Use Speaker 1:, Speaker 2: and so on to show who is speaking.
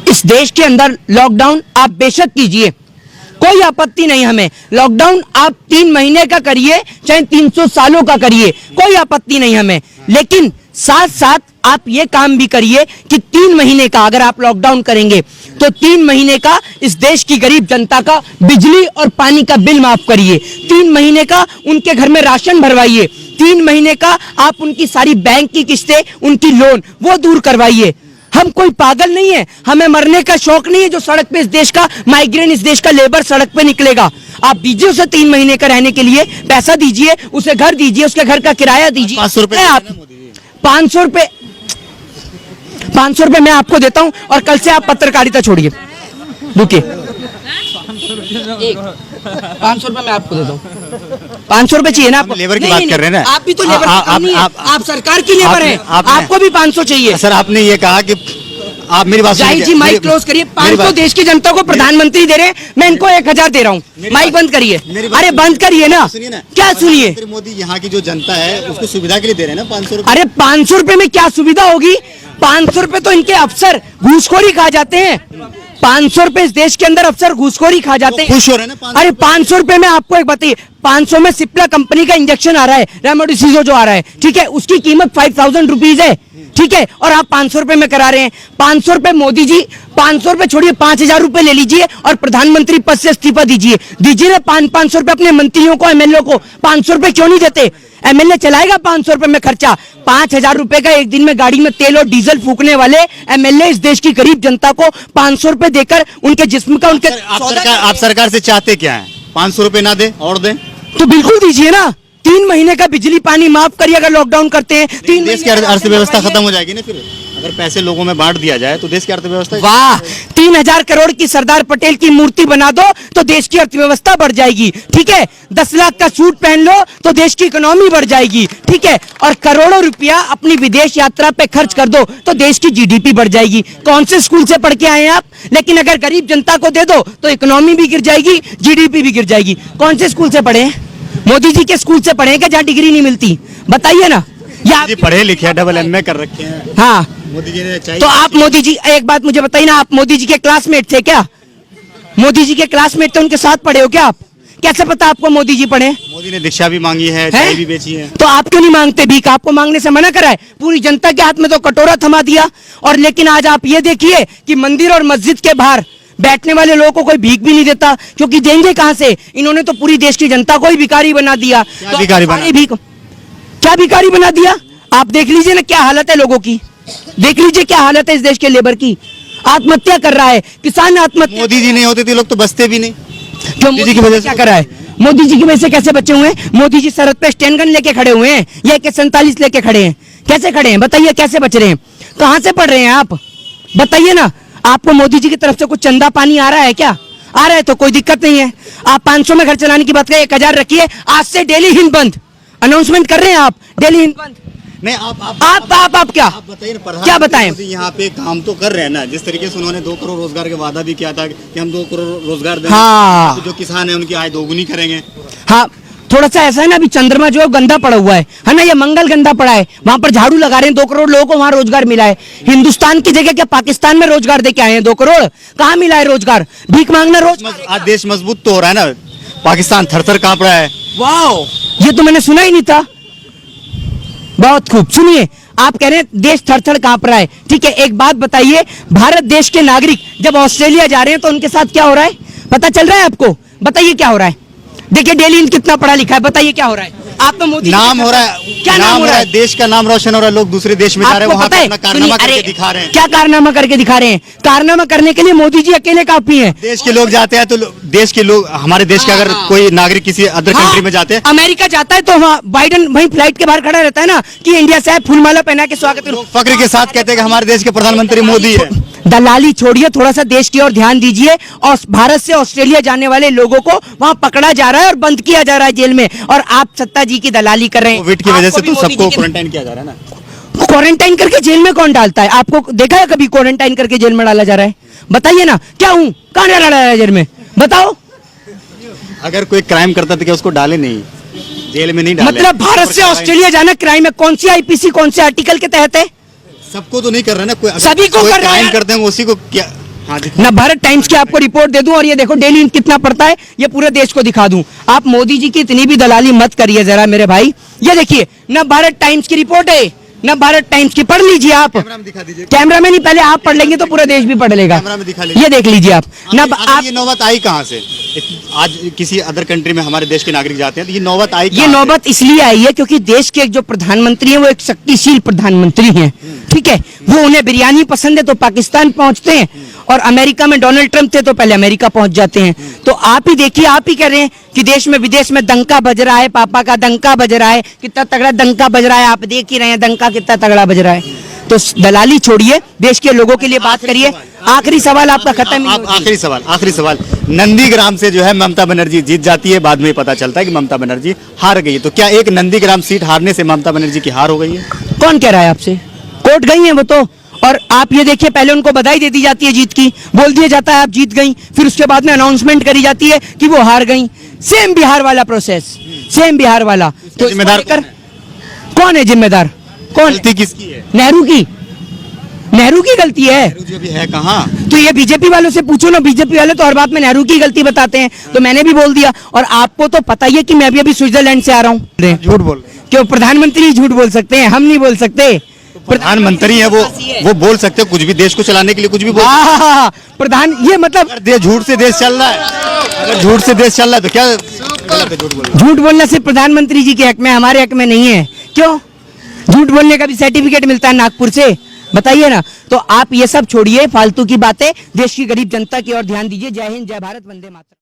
Speaker 1: इस देश के अंदर लॉकडाउन आप बेशक कीजिए, कोई आपत्ति नहीं हमें। लॉकडाउन आप 3 महीने का करिए चाहे 300 सालों का करिए, कोई आपत्ति नहीं हमें। लेकिन साथ साथ आप ये काम भी करिए कि 3 महीने का अगर आप लॉकडाउन करेंगे तो 3 महीने का इस देश की गरीब जनता का बिजली और पानी का बिल माफ करिए। 3 महीने का उनके घर में राशन भरवाइए। 3 महीने का आप उनकी सारी बैंक की किस्तें, उनकी लोन वो दूर करवाइए। हम कोई पागल नहीं है, हमें मरने का शौक नहीं है जो सड़क पे इस देश का माइग्रेंट, इस देश का लेबर सड़क पे निकलेगा। आप दीजिए उसे 3 महीने का रहने के लिए पैसा दीजिए, उसे घर दीजिए, उसके घर का किराया दीजिए।
Speaker 2: 500 रुपए
Speaker 1: आप 500 रुपए मैं आपको देता हूं और कल से आप पत्रकारिता छोड़िए। रुकिए, 500 रुपए मैं आपको देता हूँ। 500 रुपए चाहिए ना आपको?
Speaker 2: लेबर की बात कर रहे हैं ना
Speaker 1: आप भी तो लेबर आप सरकार की लेबर है, आपको भी 500 चाहिए।
Speaker 2: सर आपने ये कहा कि आप मेरी बात
Speaker 1: जाहिद जी माइक क्लोज करिए। 500 देश की जनता को प्रधानमंत्री दे रहे हैं, मैं इनको 1000 दे रहा हूँ। माइक बंद करिए। अरे बंद करिए ना, क्या सुनिए।
Speaker 2: मोदी यहाँ की जो जनता है उसको सुविधा के लिए दे रहे हैं ना 500 रुपए।
Speaker 1: अरे 500 रुपए में क्या सुविधा होगी? 500 रुपए तो इनके अफसर घूसखोरी खा जाते हैं। 500 रुपए इस देश के अंदर अफसर घूसखोरी खा जाते हैं।
Speaker 2: खुश हो रहे हैं ना?
Speaker 1: अरे 500 रुपए में आपको एक बताइए, 500 में सिप्ला कंपनी का इंजेक्शन आ रहा है, रेमडेसिविर जो आ रहा है, ठीक है, उसकी कीमत 5000 रुपीज है, ठीक है, और आप 500 रुपए में करा रहे हैं। 500 रुपए मोदी जी, 500 रुपए छोड़िए, 5000 रुपए ले लीजिए और प्रधानमंत्री पद से इस्तीफा दीजिए। दीजिए ना 500 रुपए अपने मंत्रियों को, एमएलए को। 500 रुपए क्यों नहीं देते? एमएलए चलाएगा 500 रुपए में खर्चा। 5000 रुपए का एक दिन में गाड़ी में तेल और डीजल फूकने वाले एमएलए इस देश की गरीब जनता को 500 रुपए देकर उनके जिस्म का, उनके
Speaker 2: आप सरकार से चाहते क्या है? 500 रुपए ना दे और दे
Speaker 1: तो बिल्कुल दीजिए ना। 3 महीने का बिजली पानी माफ करिए अगर लॉकडाउन करते हैं। 3
Speaker 2: देश की अर्थव्यवस्था खत्म हो जाएगी ना फिर, अगर पैसे लोगों में बांट दिया जाए तो देश की अर्थव्यवस्था।
Speaker 1: वाह, 3000 करोड़ की सरदार पटेल की मूर्ति बना दो तो देश की अर्थव्यवस्था बढ़ जाएगी, ठीक है। 10 लाख का सूट पहन लो तो देश की इकोनॉमी बढ़ जाएगी, ठीक है। और करोड़ों रुपया अपनी विदेश यात्रा पे खर्च कर दो तो देश की जीडीपी बढ़ जाएगी। कौन से स्कूल से पढ़ के आए हैं आप? लेकिन अगर गरीब जनता को दे दो तो इकोनॉमी भी गिर जाएगी, जीडीपी भी गिर जाएगी। कौन से स्कूल से पढ़े हैं? मोदी जी के स्कूल से पढ़े हैं क्या जहाँ डिग्री नहीं मिलती? बताइए ना। या
Speaker 2: पढ़े लिखे डबल एमए कर रखे हैं।
Speaker 1: हाँ,
Speaker 2: मोदी जी ने चाहिए
Speaker 1: तो आप मोदी जी, एक बात मुझे बताइए ना, आप मोदी जी के क्लासमेट थे क्या? मोदी जी के क्लासमेट थे, उनके साथ पढ़े हो क्या आप? कैसे पता आपको मोदी जी पढ़े?
Speaker 2: मोदी ने दीक्षा भी मांगी है, चाय भी बेची है।
Speaker 1: तो आप क्यों नहीं मांगते भीख? आपको मांगने से मना करा है? पूरी जनता के हाथ में तो कटोरा थमा दिया। और लेकिन आज आप ये देखिए कि मंदिर और मस्जिद के बाहर बैठने वाले लोगों को कोई भीख भी नहीं देता, क्योंकि देंगे कहां से? इन्होंने तो पूरी देश की जनता को ही भिखारी बना दिया।
Speaker 2: क्या भिखारी
Speaker 1: बना दिया? आप देख लीजिए ना क्या हालत है लोगों की, देख लीजिए क्या हालत है इस देश के लेबर की। आत्महत्या कर रहा है किसान, आत्महत्या।
Speaker 2: मोदी जी नहीं होते थे लोग तो बसते भी नहीं।
Speaker 1: क्यों? मोदी जी की वजह से क्या कर रहा है? मोदी जी की वजह से कैसे बचे हुए हैं? मोदी जी सरहद पे स्टैंड गन लेके खड़े हुए हैं, ये AK-47 लेके खड़े हैं। कैसे खड़े हैं बताइए? कैसे बच रहे हैं? कहां से पढ़ रहे हैं आप? बताइए ना। आपको मोदी जी की तरफ से कुछ चंदा पानी आ रहा है क्या? आ रहा है तो कोई दिक्कत नहीं है। आप 500 में घर चलाने की बात करें, 1000 रखिए। आज से डेली हिंद बंद अनाउंसमेंट कर रहे हैं आप, डेली हिंद बंद।
Speaker 2: नहीं
Speaker 1: आप क्या
Speaker 2: बताइए ना,
Speaker 1: क्या बताएं?
Speaker 2: यहाँ पे काम तो कर रहे हैं ना, जिस तरीके से उन्होंने 2 करोड़ रोजगार का वादा भी किया था कि हम 2 करोड़ रोजगार देंगे।
Speaker 1: हाँ,
Speaker 2: तो जो किसान है उनकी आय दोगुनी करेंगे।
Speaker 1: हाँ, थोड़ा सा ऐसा है ना, अभी चंद्रमा जो है गंदा पड़ा हुआ है ना, ये मंगल गंदा पड़ा है, वहां पर झाड़ू लगा रहे हैं। 2 करोड़ लोगों को वहां रोजगार मिला है। हिंदुस्तान की जगह क्या पाकिस्तान में रोजगार दे के आए हैं? 2 करोड़ कहाँ मिला है रोजगार? भीख मांगना
Speaker 2: आज देश मजबूत तो हो रहा है ना, पाकिस्तान थर-थर कांप रहा है।
Speaker 1: वाह, ये तो मैंने सुना ही नहीं था। बहुत खूब, सुनिए, आप कह रहे हैं देश थर-थर कांप रहा है, ठीक है। एक बात बताइए, भारत देश के नागरिक जब ऑस्ट्रेलिया जा रहे हैं तो उनके साथ क्या हो रहा है? पता चल रहा है आपको? बताइए क्या हो रहा है? देखिए डेली कितना पढ़ा लिखा है, बताइए क्या हो रहा है? आप तो मोदी
Speaker 2: नाम हो रहा है,
Speaker 1: क्या नाम हो रहा है?
Speaker 2: देश का नाम रोशन हो रहा है, लोग दूसरे देश में जा रहे हैं, वहां पे अपना कारनामा करके दिखा रहे हैं।
Speaker 1: क्या कारनामा करके दिखा रहे हैं? कारनामा करने के लिए मोदी जी अकेले काफी हैं।
Speaker 2: देश के लोग जाते हैं तो देश के लोग, हमारे देश के अगर कोई नागरिक किसी अदर कंट्री में जाते हैं,
Speaker 1: अमेरिका जाता है तो वहाँ बाइडन वहीं फ्लाइट के बाहर खड़ा रहता है ना कि इंडिया से फूलमाला पहना के स्वागत करो।
Speaker 2: फक्र के साथ कहते हैं कि हमारे देश के प्रधानमंत्री मोदी है।
Speaker 1: दलाली छोड़िए, थोड़ा सा देश की ओर ध्यान दीजिए। और भारत से ऑस्ट्रेलिया जाने वाले लोगों को वहां पकड़ा जा रहा है और बंद किया जा रहा है जेल में, और आप सत्ता जी की दलाली कर रहे हैं।
Speaker 2: कोविड की वजह से तो सबको क्वारंटाइन किया जा रहा है ना।
Speaker 1: क्वारंटाइन करके जेल में कौन डालता है? आपको देखा है कभी क्वारंटाइन करके जेल में डाला जा रहा है? बताइए ना, क्या हूँ कहाँ डाला जा रहा है जेल में? बताओ।
Speaker 2: अगर कोई क्राइम करता तो क्या उसको डाले नहीं, जेल में नहीं डाले?
Speaker 1: मतलब भारत से ऑस्ट्रेलिया जाना क्राइम है? कौन सी IPC कौन से आर्टिकल के तहत है?
Speaker 2: सबको तो नहीं कर रहे ना, कोई
Speaker 1: सभी को कर रहा है।
Speaker 2: क्राइम करते हैं उसी को क्या हाँ, दिखाइए।
Speaker 1: ना भारत टाइम्स की आपको रिपोर्ट दे दूं और ये देखो डेली कितना पड़ता है, ये पूरे देश को दिखा दूं। आप मोदी जी की इतनी भी दलाली मत करिए जरा मेरे भाई। ये देखिए ना भारत टाइम्स की रिपोर्ट है, ना भारत टाइम्स की, पढ़ लीजिए आप।
Speaker 2: कैमरा में दिखा दीजिए।
Speaker 1: कैमरा में नहीं, पहले आप पढ़ लेंगे तो पूरा देश भी पढ़ लेगा।
Speaker 2: कैमरा में दिखा लीजिए।
Speaker 1: ये देख लीजिए आप ना आप।
Speaker 2: ये नौबत आई कहाँ से? आज किसी अदर कंट्री में हमारे देश के नागरिक जाते हैं तो ये नौबत आई
Speaker 1: ये
Speaker 2: कहाँ से?
Speaker 1: नौबत इसलिए आई है क्योंकि देश के जो प्रधानमंत्री हैं वो एक शक्तिशील प्रधानमंत्री हैं, ठीक है। वो उन्हें बिरयानी पसंद है तो पाकिस्तान पहुंचते हैं, और अमेरिका में डोनाल्ड ट्रंप थे तो पहले अमेरिका पहुंच जाते हैं। तो आप ही देखिए, आप ही कह रहे हैं कि देश में विदेश में डंका बज रहा है, पापा का डंका बज रहा है, कितना तगड़ा डंका बज रहा है, आप देख ही रहे हैं डंका कितना तगड़ा बज रहा है। तो दलाली छोड़िए, देश के लोगों के लिए बात करिए। आखिरी सवाल आपका खत्म ही
Speaker 2: आप
Speaker 1: नहीं होती।
Speaker 2: आखिरी सवाल नंदीग्राम से जो है ममता बनर्जी जीत जाती है, बाद में पता चलता है कि ममता बनर्जी हार गई है, तो क्या एक नंदीग्राम सीट हारने से ममता बनर्जी की हार हो गई है?
Speaker 1: कौन कह रहा है आपसे? कोर्ट गई हैं वो तो। और आप ये देखिए, पहले उनको बधाई दे दी जाती है जीत की, बोल दिया जाता है आप जीत गई, फिर उसके बाद में अनाउंसमेंट करी जाती है कि वो हार गई। सेम बिहार वाला प्रोसेस, सेम बिहार वाला। तो
Speaker 2: जिम्मेदार
Speaker 1: कौन है जिम्मेदार? कौन?
Speaker 2: गलती किसकी है?
Speaker 1: नेहरू की, नेहरू की गलती है।
Speaker 2: नेहरू जी अभी है कहाँ?
Speaker 1: तो ये बीजेपी वालों से पूछो ना, बीजेपी वाले तो हर बात में नेहरू की गलती बताते हैं, तो मैंने भी बोल दिया। और आपको तो पता ही है कि मैं भी अभी स्विट्जरलैंड से आ रहा हूँ।
Speaker 2: झूठ बोल रहे हैं।
Speaker 1: क्यों? प्रधानमंत्री ही झूठ बोल सकते हैं, हम नहीं बोल सकते।
Speaker 2: प्रधानमंत्री है वो बोल सकते हैं कुछ भी, देश को चलाने के लिए कुछ भी बोल।
Speaker 1: प्रधान, ये मतलब
Speaker 2: अगर झूठ से देश चल रहा है, अगर झूठ से देश चल रहा है तो क्या गलत है झूठ बोलना?
Speaker 1: झूठ बोलना सिर्फ प्रधानमंत्री जी के हक में, हमारे हक में नहीं है। क्यों? झूठ बोलने का भी सर्टिफिकेट मिलता है नागपुर से, बताइए ना। तो आप ये सब छोड़िए फालतू की बातें, देश की गरीब जनता की ओर ध्यान दीजिए। जय हिंद, जय भारत, वंदे मातरम।